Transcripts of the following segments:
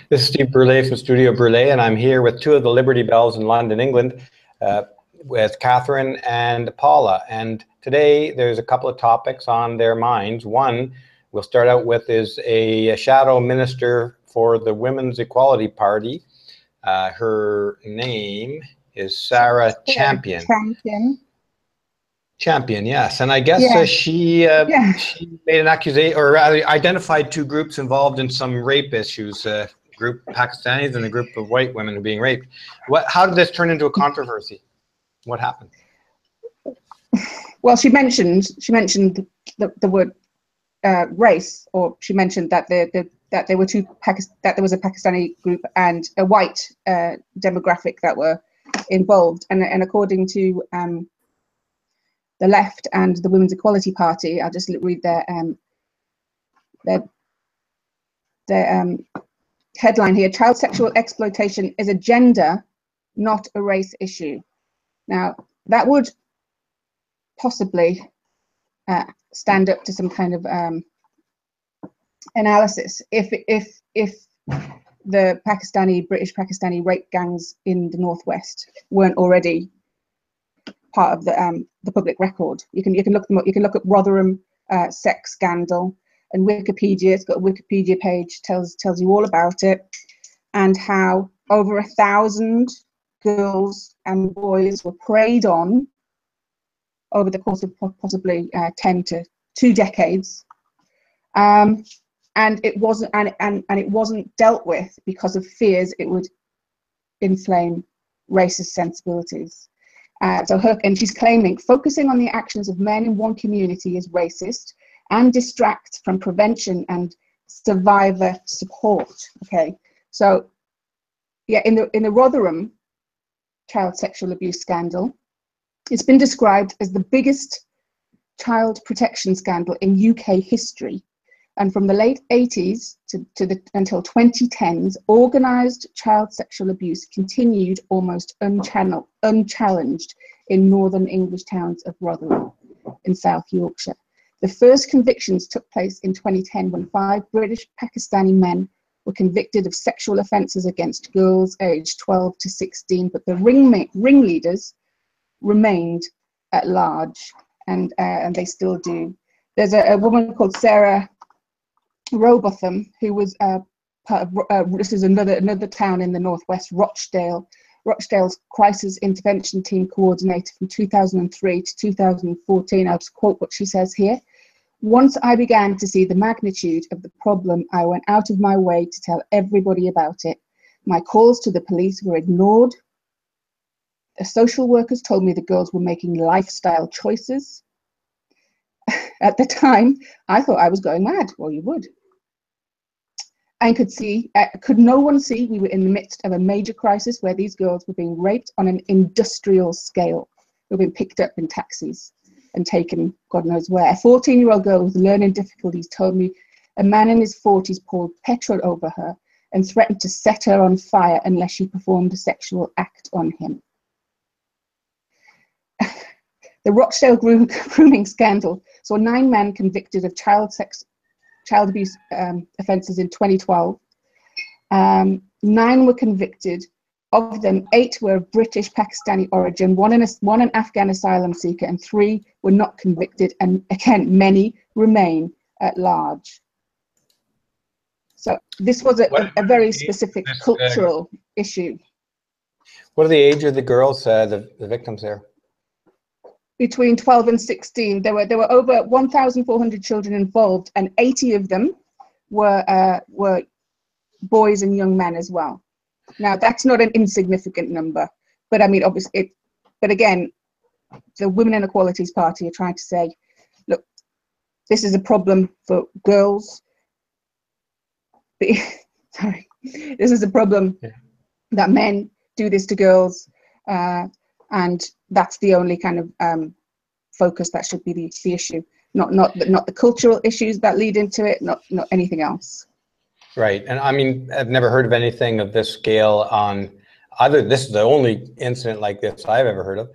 This is Steve Brule from Studio Brule, and I'm here with two of the Liberty Bells in London, England, with Catherine and Paula. And today there's a couple of topics on their minds. One we'll start out with is a shadow minister for the Women's Equality Party. Her name is Sarah Champion. Champion, yes. And I guess she made an accusation, or rather identified two groups involved in some rape issues, a group of Pakistanis and a group of white women who are being raped. How did this turn into a controversy? What happened? Well, she mentioned the word race, or she mentioned that that there were that there was a Pakistani group and a white demographic that were involved, and according to the left and the Women's Equality Party, I'll just read their headline here: child sexual exploitation is a gender, not a race issue. Now, that would possibly stand up to some kind of analysis if the British Pakistani rape gangs in the Northwest weren't already part of the public record. You can look them up. You can look up Rotherham sex scandal, and Wikipedia. It's got a Wikipedia page, tells you all about it, and how over 1,000 girls and boys were preyed on over the course of possibly 10 to 2 decades, and it wasn't dealt with because of fears it would inflame racist sensibilities. And she's claiming focusing on the actions of men in one community is racist and distracts from prevention and survivor support. Okay, so yeah, in the Rotherham child sexual abuse scandal, it's been described as the biggest child protection scandal in UK history. And from the late 80s until 2010s, organised child sexual abuse continued almost unchallenged in northern English towns of Rotherham in South Yorkshire. The first convictions took place in 2010 when 5 British Pakistani men were convicted of sexual offences against girls aged 12 to 16, but the ringleaders remained at large, and they still do. There's a woman called Sarah Robotham, who was part of this is another town in the Northwest, Rochdale's crisis intervention team coordinator from 2003 to 2014. I'll just quote what she says here: "Once I began to see the magnitude of the problem, I went out of my way to tell everybody about it. My calls to the police were ignored. The social workers told me the girls were making lifestyle choices. At the time, I thought I was going mad." Well, you would. And could no one see we were in the midst of a major crisis where these girls were being raped on an industrial scale? They were being picked up in taxis and taken God knows where. A 14-year-old girl with learning difficulties told me a man in his 40s poured petrol over her and threatened to set her on fire unless she performed a sexual act on him. The Rochdale grooming scandal saw 9 men convicted of child abuse offences in 2012. 9 were convicted. Of them, 8 were of British Pakistani origin, one an Afghan asylum seeker, and 3 were not convicted. And again, many remain at large. So this was a very specific cultural issue. What are the age of the girls, the victims there? Between 12 and 16, there were over 1,400 children involved, and 80 of them were boys and young men as well. Now, that's not an insignificant number, but I mean, obviously, but again, the Women and Equalities Party are trying to say, look, this is a problem for girls. Sorry, this is a problem that men do this to girls, and that's the only kind of focus that should be the issue, not the cultural issues that lead into it, not anything else. Right, and I mean, I've never heard of anything of this scale on either. This is the only incident like this I've ever heard of.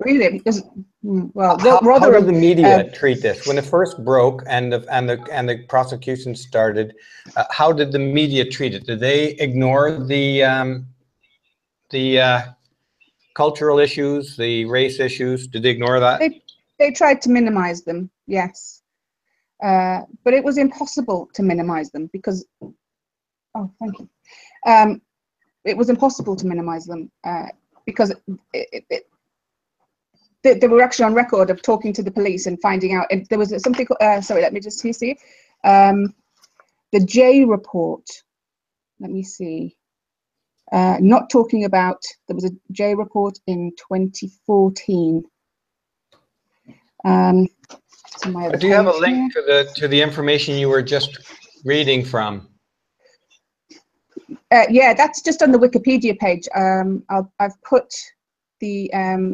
Really? Because, well, How Rotherham, did the media treat this when it first broke and the prosecution started? How did the media treat it? Did they ignore the cultural issues, the race issues? Did they ignore that? They tried to minimize them, yes. But it was impossible to minimize them because, oh, thank you. It was impossible to minimize them because they were actually on record of talking to the police and finding out. There was something, sorry, let me just see. The J report, let me see. Not talking about, there was a J report in 2014. Do you have a link to the information you were just reading from? Yeah, that's just on the Wikipedia page. I've put the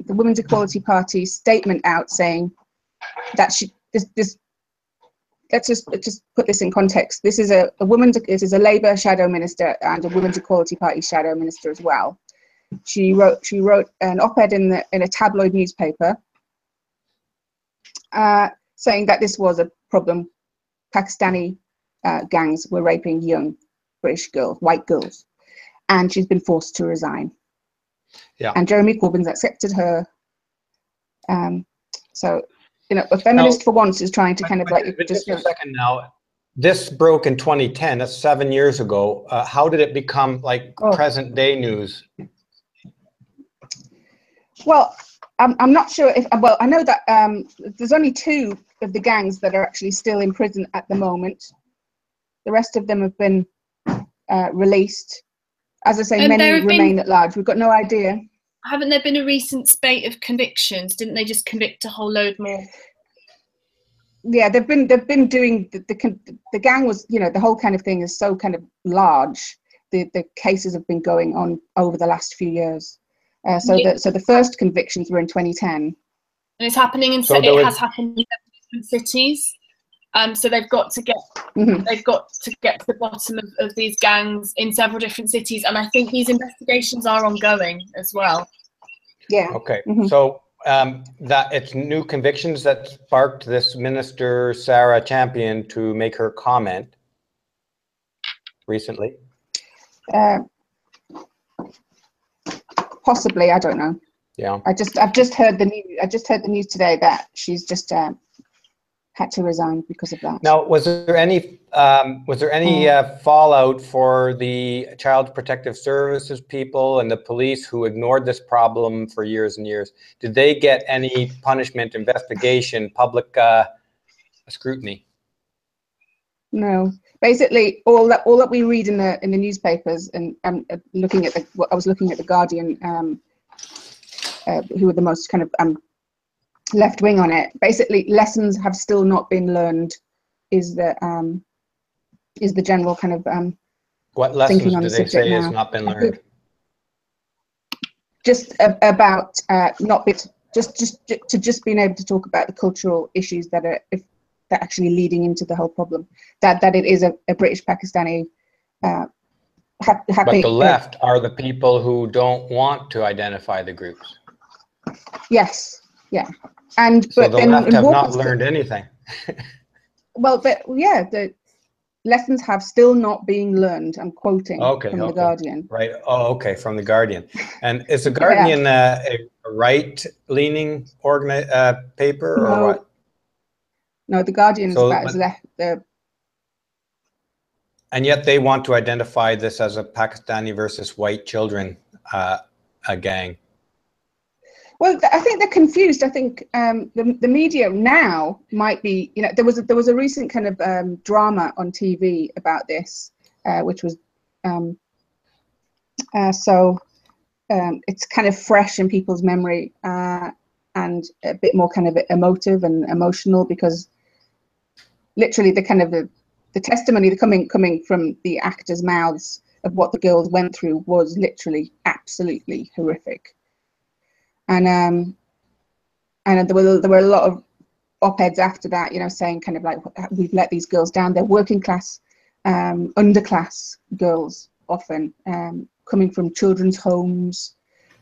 Women's Equality Party statement out saying that let's just put this in context. This is a Labour shadow minister and a Women's Equality Party shadow minister as well. She wrote an op-ed in a tabloid newspaper saying that this was a problem. Pakistani gangs were raping young British girls, white girls, and she's been forced to resign. Yeah. And Jeremy Corbyn's accepted her. So, you know, a feminist for once is trying to kind of like just a second now. This broke in 2010. That's 7 years ago. How did it become like present day news? Well, I'm not sure if. Well, I know that there's only 2 of the gangs that are actually still in prison at the moment. The rest of them have been released. As I say, And many remain at large. We've got no idea. Haven't there been a recent spate of convictions? Didn't they just convict a whole load more? Yeah, they've been doing the gang was, you know, the whole kind of thing is so kind of large. The cases have been going on over the last few years. So the first convictions were in 2010. And it's happening in it has happened in different cities. So they've got to get they've got to get to the bottom of these gangs in several different cities, and I think these investigations are ongoing as well. Yeah. Okay. So that it's new convictions that sparked this minister Sarah Champion to make her comment recently. Possibly, I don't know. Yeah. I've just heard the news. I just heard the news today that she's just had to resign because of that. Now, was there any fallout for the Child Protective Services people and the police who ignored this problem for years and years? Did they get any punishment, investigation, public scrutiny? No. Basically, all that we read in the newspapers, and looking at I was looking at the Guardian, who were the most kind of left wing on it. Basically, lessons have still not been learned. Is the general kind of what lessons thinking on do the they subject say now. has not been learned? Just about just being able to talk about the cultural issues that are actually leading into the whole problem. That it is a British Pakistani. But the left are the people who don't want to identify the groups. Yes. Yeah. And so the left have not learned anything. Well, but yeah, the lessons have still not been learned. I'm quoting from the Guardian. Right. Oh, okay, from the Guardian. And is the Guardian a right-leaning paper or what? No, the Guardian is about as left. And yet they want to identify this as a Pakistani versus white children a gang. Well, I think they're confused. I think the media now might be, you know, there was a recent kind of drama on TV about this, which was it's kind of fresh in people's memory and a bit more kind of emotive and emotional, because literally the kind of the testimony coming from the actors' mouths of what the girls went through was literally absolutely horrific. And there were a lot of op-eds after that, you know, saying kind of like, we've let these girls down. They're working class, underclass girls, often coming from children's homes.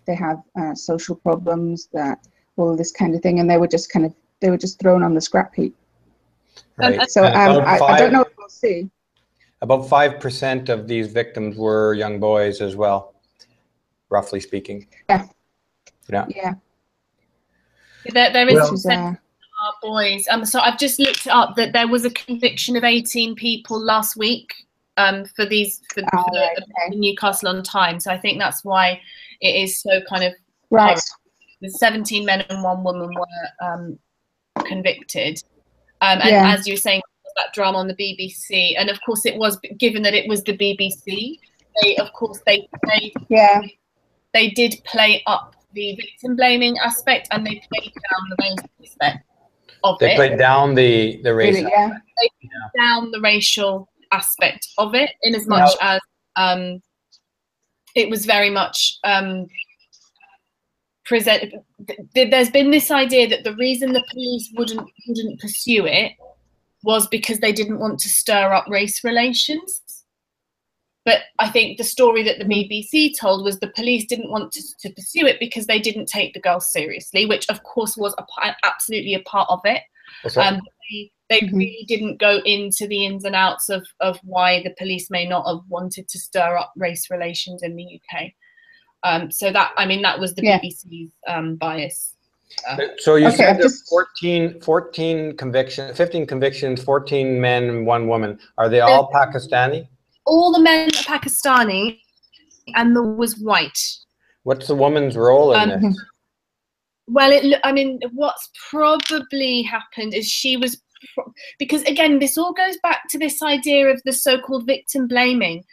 They have social problems that all of this kind of thing, and they were just thrown on the scrap heap. Right. So I don't know if we'll see. About 5% of these victims were young boys as well, roughly speaking. Yeah. Yeah. Yeah. There is boys. So I've just looked up that there was a conviction of 18 people last week for the Newcastle on Time. So I think that's why it is so kind of right. The 17 men and 1 woman were convicted. And as you were saying, that drama on the BBC, and of course it was, given that it was the BBC, they did play up the victim blaming aspect, and they played down the race aspect of it. They played down the race. Really, yeah. They played down the racial aspect of it, in as much as it was very much presented. There's been this idea that the reason the police wouldn't pursue it was because they didn't want to stir up race relations. But I think the story that the BBC told was the police didn't want to pursue it because they didn't take the girls seriously, which of course was absolutely a part of it. They really didn't go into the ins and outs of why the police may not have wanted to stir up race relations in the UK. So that was the BBC's bias. So you said there's 15 convictions, 14 men, 1 woman. Are they all Pakistani? All the men are Pakistani, and there was white. What's the woman's role in this? Well, what's probably happened is she was, because again, this all goes back to this idea of the so-called victim blaming.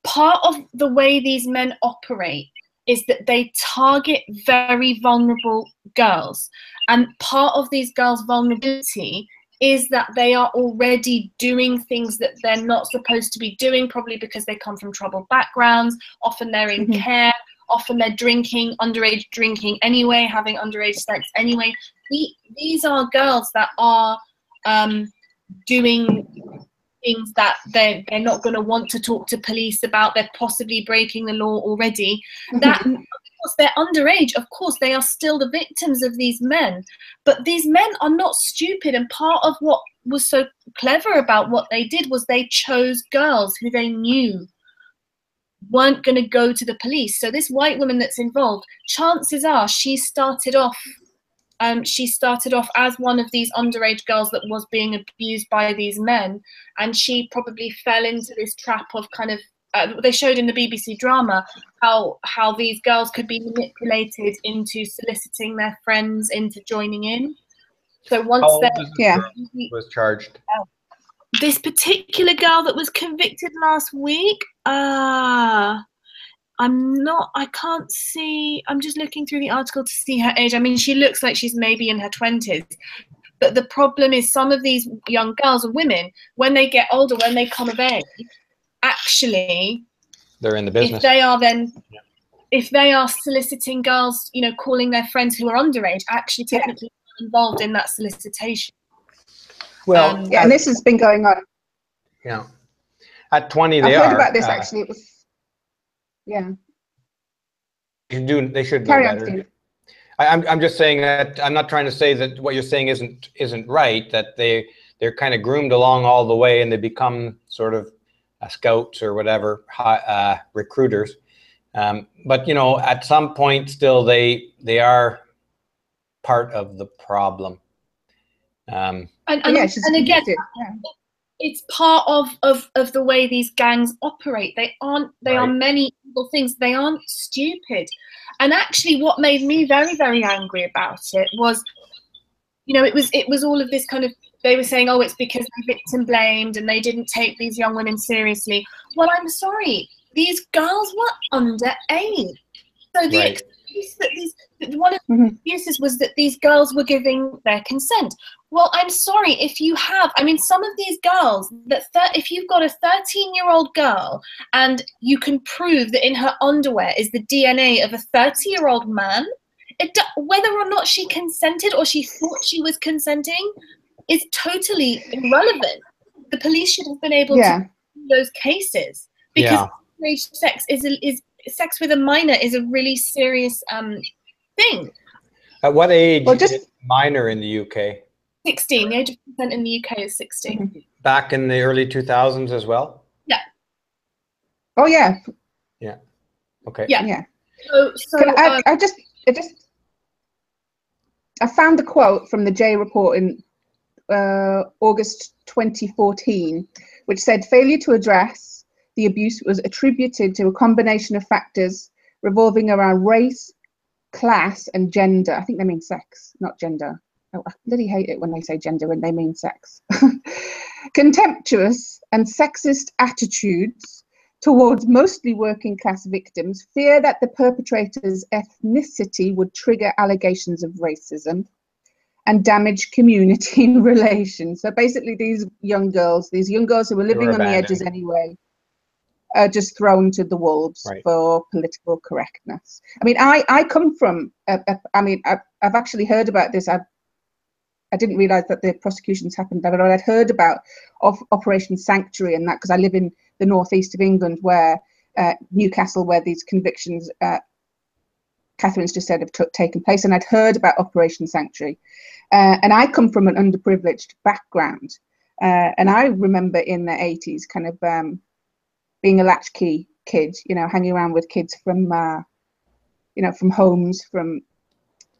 Part of the way these men operate is that they target very vulnerable girls, and part of these girls' vulnerability is that they are already doing things that they're not supposed to be doing, probably because they come from troubled backgrounds. Often they're in care, often they're drinking, underage drinking anyway, having underage sex anyway. These are girls that are doing things that they're not going to want to talk to police about. They're possibly breaking the law already. That, of course, they're underage. Of course, they are still the victims of these men. But these men are not stupid. And part of what was so clever about what they did was they chose girls who they knew weren't going to go to the police. So this white woman that's involved, chances are she started off as one of these underage girls that was being abused by these men, and she probably fell into this trap of kind of, they showed in the BBC drama how these girls could be manipulated into soliciting their friends into joining in. So once was charged. This particular girl that was convicted last week, I can't see, I'm just looking through the article to see her age. I mean, she looks like she's maybe in her 20s. But the problem is some of these young girls and women, when they get older, when they come of age, actually, they're in the business. If they are soliciting girls, calling their friends who are underage, actually technically involved in that solicitation. Well, and this has been going on. Yeah. At 20, they I've are. heard about this, actually. It was. Yeah. They should know Carry better. I'm just saying that I'm not trying to say that what you're saying isn't right, that they're kind of groomed along all the way and they become sort of scouts or whatever, recruiters. But at some point still they are part of the problem. And again, it's part of the way these gangs operate. They are many evil things. They aren't stupid. And actually what made me very, very angry about it was, it was all of this kind of, they were saying, oh, it's because they victim blamed and they didn't take these young women seriously. Well, I'm sorry, these girls were underage. So the excuse that one of the excuses was that these girls were giving their consent. Well, I'm sorry, if you have, some of these girls, if you've got a 13-year-old girl and you can prove that in her underwear is the DNA of a 30-year-old man, whether or not she consented or she thought she was consenting is totally irrelevant. The police should have been able to do those cases, because sex with a minor is a really serious thing. At what age is minor in the UK? 16. The age of consent in the UK is 16. Back in the early 2000s as well? Yeah. Oh, yeah. Yeah. Okay. Yeah. So I found the quote from the J report in August 2014, which said failure to address the abuse was attributed to a combination of factors revolving around race, class, and gender. I think they mean sex, not gender. Oh, I bloody hate it when they say gender when they mean sex. Contemptuous and sexist attitudes towards mostly working class victims, fear that the perpetrator's ethnicity would trigger allegations of racism, and damage community relations. So basically these young girls who were living on the edges anyway, are just thrown to the wolves for political correctness. I mean, I come from, I've actually heard about this. I didn't realize that the prosecutions happened, but I'd heard about Operation Sanctuary and that, because I live in the northeast of England, where Newcastle, where these convictions, Catherine's just said, have taken place. And I'd heard about Operation Sanctuary. And I come from an underprivileged background. And I remember in the 80s kind of being a latchkey kid, you know, hanging around with kids from, you know, from homes, from,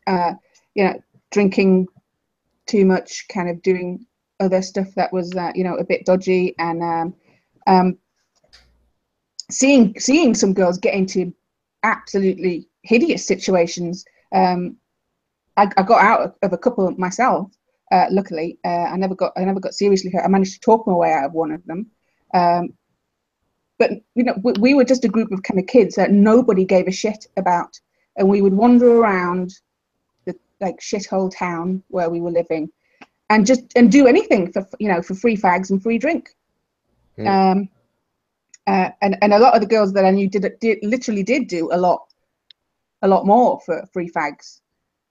you know, drinking too much, kind of doing other stuff that was, you know, a bit dodgy, and seeing some girls get into absolutely hideous situations. I got out of a couple myself. Luckily, I never got seriously hurt. I managed to talk my way out of one of them. But you know, we were just a group of kind of kids that nobody gave a shit about, and we would wander around the like shithole town where we were living, and do anything for, you know, for free fags and free drink. And a lot of the girls that I knew literally did do a lot more for free fags.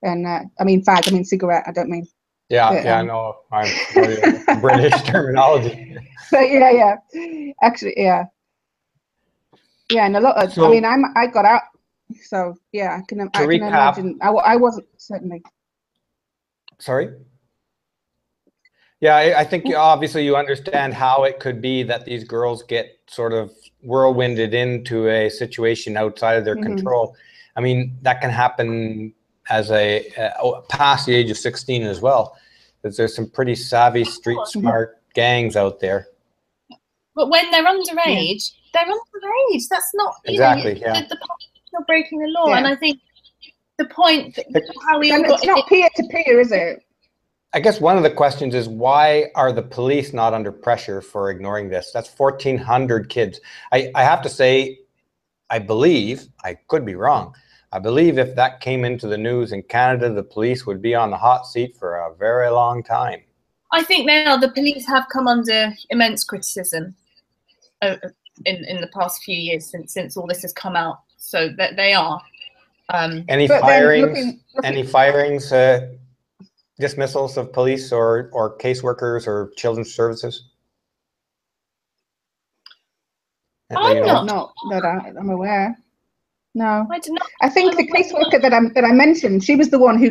And I mean fag, I mean cigarette, I don't mean. Yeah, no, I'm British terminology. But yeah, actually, yeah, and a lot of, I mean, I got out, so yeah, I can imagine. I wasn't, certainly. Sorry. Yeah, I think obviously you understand how it could be that these girls get sort of whirlwinded into a situation outside of their control. I mean, that can happen as past the age of 16 as well. There's some pretty savvy, street smart gangs out there. But when they're underage, they're underage. That's not exactly. The point is not breaking the law, and I think the point how we all got, it's not peer to peer, is it? I guess one of the questions is, why are the police not under pressure for ignoring this? That's 1,400 kids. I have to say, I believe, I could be wrong, I believe if that came into the news in Canada, the police would be on the hot seat for a very long time. I think now the police have come under immense criticism in the past few years since all this has come out. So that they are. Any firings? Any firings? Dismissals of police or caseworkers or children's services? I'm not that I'm aware. No, I think the caseworker that I mentioned, she was the one who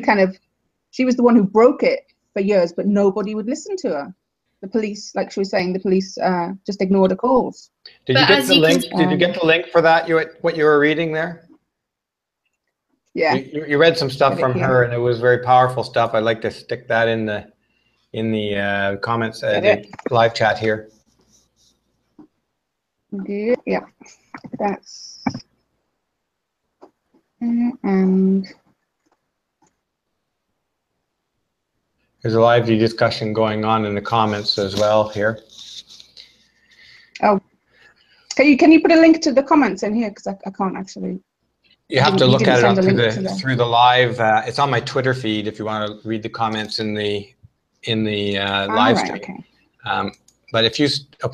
broke it for years, but nobody would listen to her. The police, like she was saying, the police just ignored her calls. Did you get the link? Did you get the link for that? What you were reading there? Yeah. You read some stuff from her, and it was very powerful stuff. I'd like to stick that in the comments, the live chat here. Yeah, that's and there's a lively discussion going on in the comments as well here. Oh, can you put a link to the comments in here, because I can't actually. You have to look at it through the live. It's on my Twitter feed if you want to read the comments in the live stream. Okay. But if you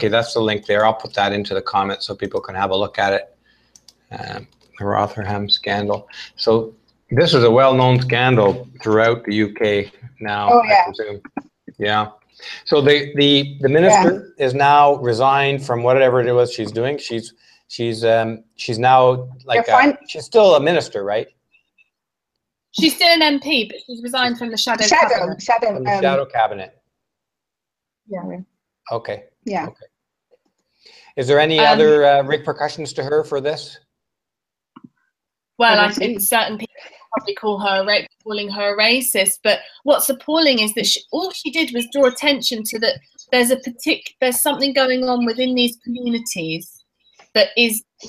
that's the link there. I'll put that into the comments so people can have a look at it. The Rotherham scandal. So this is a well-known scandal throughout the UK now. Oh yeah. I presume. Yeah. So the minister is now resigned from whatever it was she's doing. She's now like she's still a minister, right? She's still an MP, but she's resigned from the shadow cabinet. From the shadow cabinet. Yeah. Okay. Yeah. Okay. Is there any other repercussions to her for this? Well, I think certain people probably calling her a racist, but what's appalling is that all she did was draw attention to that there's something going on within these communities that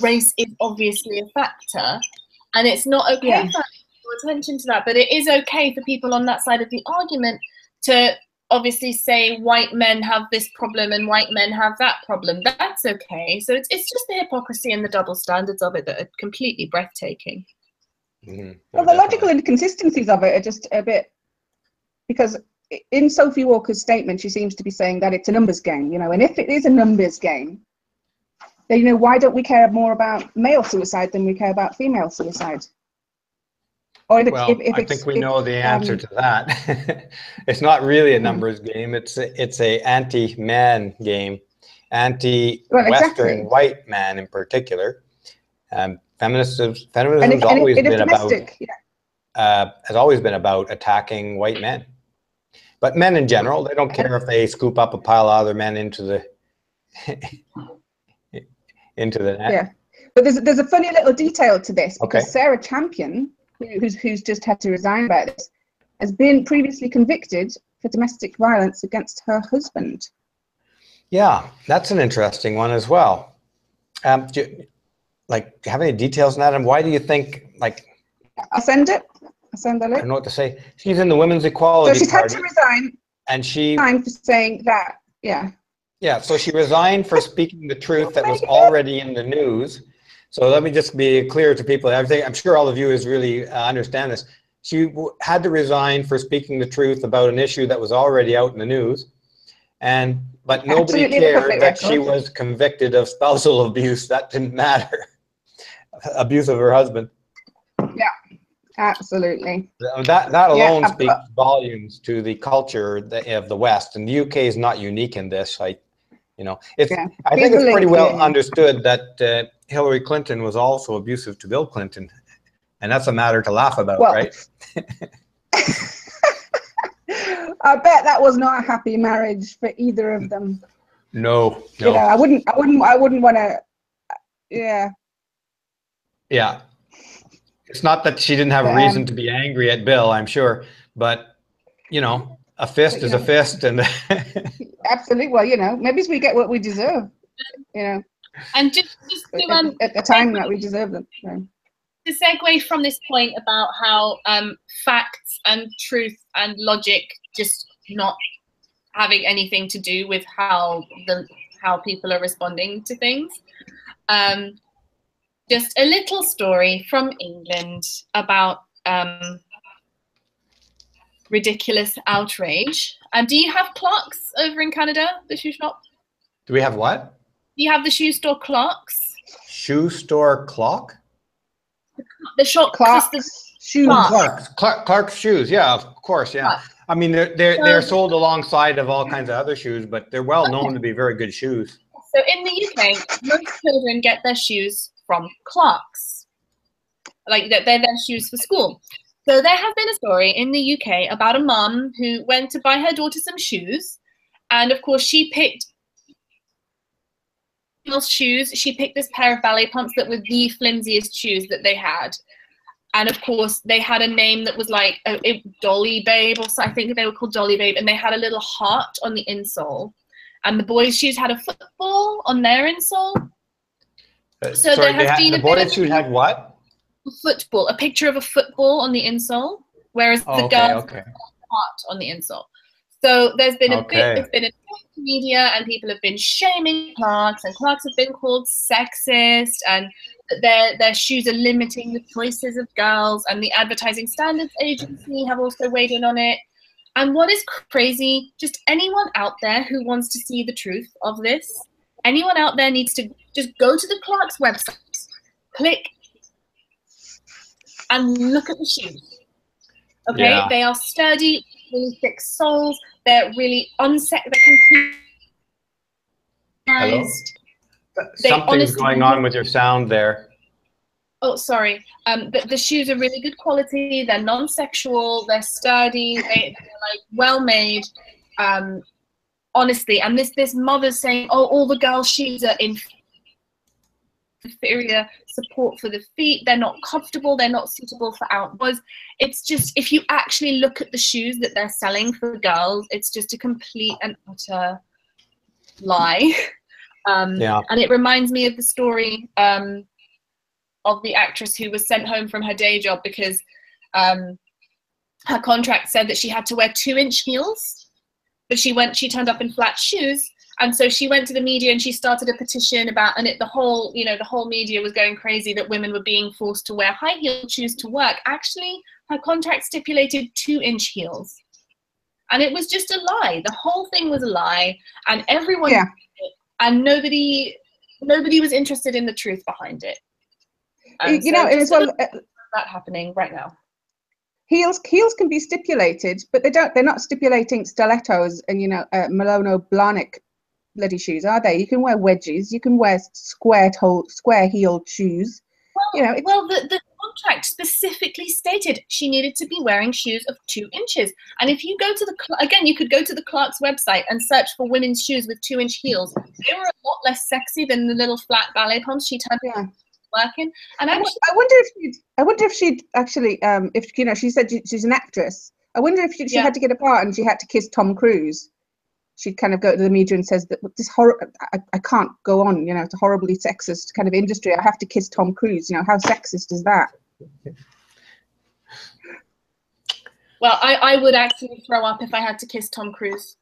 race is obviously a factor, and it's not okay for her to draw attention to that, but it is okay for people on that side of the argument to obviously say white men have this problem and white men have that problem. That's okay. So it's just the hypocrisy and the double standards of it that are completely breathtaking. Mm-hmm. Well, the logical inconsistencies of it are just a bit, because in Sophie Walker's statement, she seems to be saying that it's a numbers game, you know, and if it is a numbers game, then, you know, why don't we care more about male suicide than we care about female suicide? Or if I think we know the answer to that. It's not really a numbers game. It's a anti-man game, anti-Western white man in particular. Feminism has always been about attacking white men, but men in general, they don't care if they scoop up a pile of other men into the net. Yeah, but there's a funny little detail to this, because Sarah Champion, who's just had to resign about this, has been previously convicted for domestic violence against her husband. Yeah, that's an interesting one as well. Do you have any details on that? And why do you think, I'll send it. I'll send the link. I don't know what to say. She's in the Women's Equality So she's Party, had to resign. And she for saying that, yeah. Yeah, so she resigned for speaking the truth that was already in the news. So let me just be clear to people. I'm sure all of you really understand this. She had to resign for speaking the truth about an issue that was already out in the news, but nobody cared that she was convicted of spousal abuse. That didn't matter. Abuse of her husband. Yeah, absolutely. That alone speaks volumes to the culture of the West, and the UK is not unique in this. I think it's pretty well understood that Hillary Clinton was also abusive to Bill Clinton, and that's a matter to laugh about, right? I bet that was not a happy marriage for either of them. No. You know, I wouldn't want to. Yeah. Yeah. It's not that she didn't have reason to be angry at Bill, I'm sure, but you know, a fist is a fist, and absolutely. Well, you know, maybe we get what we deserve. You know, and just at the time that we deserve them. So. To segue from this point about how facts and truth and logic just not having anything to do with how people are responding to things. Just a little story from England about ridiculous outrage. Do you have clocks over in Canada, the shoe shop? Do we have what? Do you have the shoe store clocks? Shoe store clock? The shop Clark's shoes. Clark's shoes. Yeah, of course. Yeah. Clark. I mean, they're sold alongside of all kinds of other shoes, but they're well known to be very good shoes. So in the UK, most children get their shoes from Clark's. Like they're their shoes for school. So there has been a story in the UK about a mum who went to buy her daughter some shoes, and of course she picked shoes. She picked this pair of ballet pumps that were the flimsiest shoes that they had, and of course they had a name that was like Dolly Babe, or so I think they were called Dolly Babe, and they had a little heart on the insole, and the boys' shoes had a football on their insole. So sorry, the boys' shoes had what? Football, a picture of a football on the insole, whereas the girls had a heart on the insole. So there's been it's been in the media, and people have been shaming Clark's, and Clark's have been called sexist, and their shoes are limiting the choices of girls, and the Advertising Standards Agency have also weighed in on it. And what is crazy, just anyone out there who wants to see the truth of this, anyone out there needs to just go to the Clark's website, click, and look at the shoes. Okay, they are sturdy, really thick soles. They're really they're completely. Hello? Something's going on with your sound there. Oh, sorry. The shoes are really good quality. They're non-sexual. They're sturdy. They're like well made. Honestly, and this mother's saying, oh, all the girls' shoes are inferior support for the feet. They're not comfortable. They're not suitable for outdoors. It's just, if you actually look at the shoes that they're selling for girls, it's just a complete and utter lie. Yeah. And it reminds me of the story of the actress who was sent home from her day job because her contract said that she had to wear 2-inch heels, but she turned up in flat shoes. And so she went to the media and she started a petition about, and the whole media was going crazy that women were being forced to wear high-heeled shoes to work. Actually, her contract stipulated 2-inch heels. And it was just a lie. The whole thing was a lie. And everyone, and nobody was interested in the truth behind it. And you know, as well, that happening right now. Heels can be stipulated, but they're not stipulating stilettos and, you know, Milano Blahnik bloody shoes, are they? You can wear wedges, you can wear square-heeled shoes. Well, you know, the contract specifically stated she needed to be wearing shoes of 2 inches. And if you go to you could go to the Clarks website and search for women's shoes with 2-inch heels. They were a lot less sexy than the little flat ballet pumps she turned working. And actually, I wonder if she'd actually, if, you know, she said she's an actress. I wonder if she had to get a part and she had to kiss Tom Cruise. She'd kind of go to the media and says that this I can't go on, you know, it's a horribly sexist kind of industry. I have to kiss Tom Cruise. You know, how sexist is that? Well, I would actually throw up if I had to kiss Tom Cruise.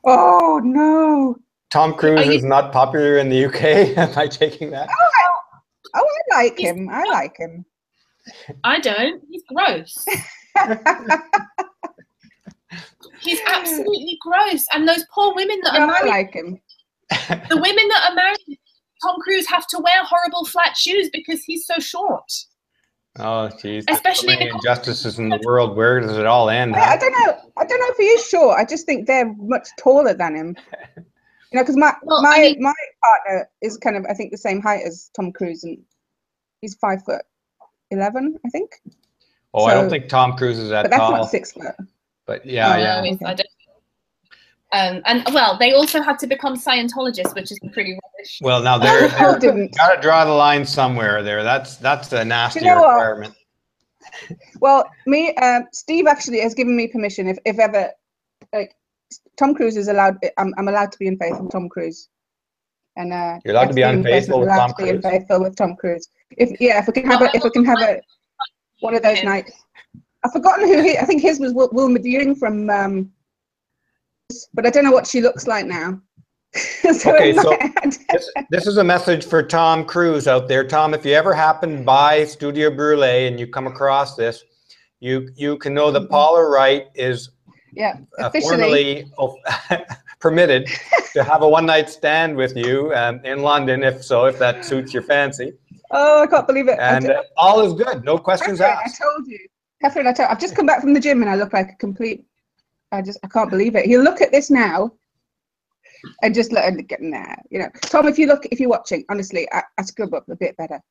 Oh no! Tom Cruise is not popular in the UK. Am I taking that? Oh, I like him. I like him. I don't. He's gross. He's absolutely gross. And those poor women that are married. I like him. The women that are married to Tom Cruise have to wear horrible flat shoes because he's so short. Oh, geez. Especially so many injustices in the world. Where does it all end? I don't know. I don't know if he is short. I just think they're much taller than him. You know, because my partner is kind of, I think, the same height as Tom Cruise, and he's 5'11", I think. Oh, so, I don't think Tom Cruise is that tall. But that's not 6 foot. But yeah. I don't. And well, they also had to become Scientologists, which is pretty rubbish. Well, now they're got to draw the line somewhere there. That's a nasty requirement. Well, Steve actually has given me permission if ever, like, Tom Cruise is allowed. I'm allowed to be unfaithful with Tom Cruise, and you're allowed to be unfaithful with Tom Cruise. Unfaithful with Tom Cruise. If we can have one of those nights. I've forgotten who I think his was Wilma Deering from, but I don't know what she looks like now. Okay, so this is a message for Tom Cruise out there. Tom, if you ever happen by Studio Brûlée and you come across this, you can know that Paula Wright is formally permitted to have a one-night stand with you in London, if that suits your fancy. Oh, I can't believe it. And all is good, no questions asked. I told you. Catherine, I've just come back from the gym and I look like a complete, I can't believe it. He'll look at this now and just let him get in there. You know, Tom, if you're watching, honestly, I scrub up a bit better.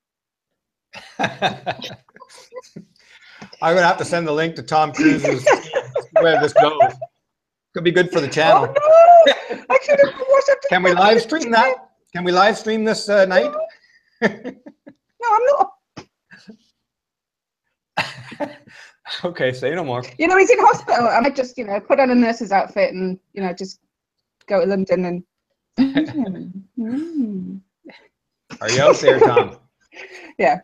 I'm gonna have to send the link to Tom Cruise's where this goes. Could be good for the channel. Oh, no! I should have watched it. Can we live stream that? Can we live stream this night? No, I'm not. Okay, say no more. You know, he's in hospital. I might just, you know, put on a nurse's outfit and, you know, just go to London and. Are you out there, Tom? Yeah.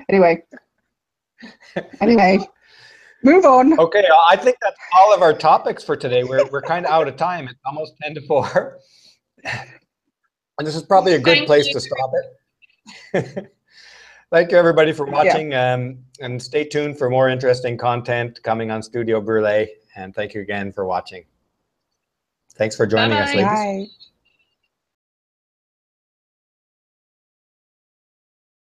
Anyway, move on. Okay, I think that's all of our topics for today. We're kind of out of time. It's almost 10 to 4, and this is probably a good place to stop it. Thank you, everybody, for watching, and stay tuned for more interesting content coming on Studio Brûlée. And thank you again for watching. Thanks for joining us, ladies. Bye.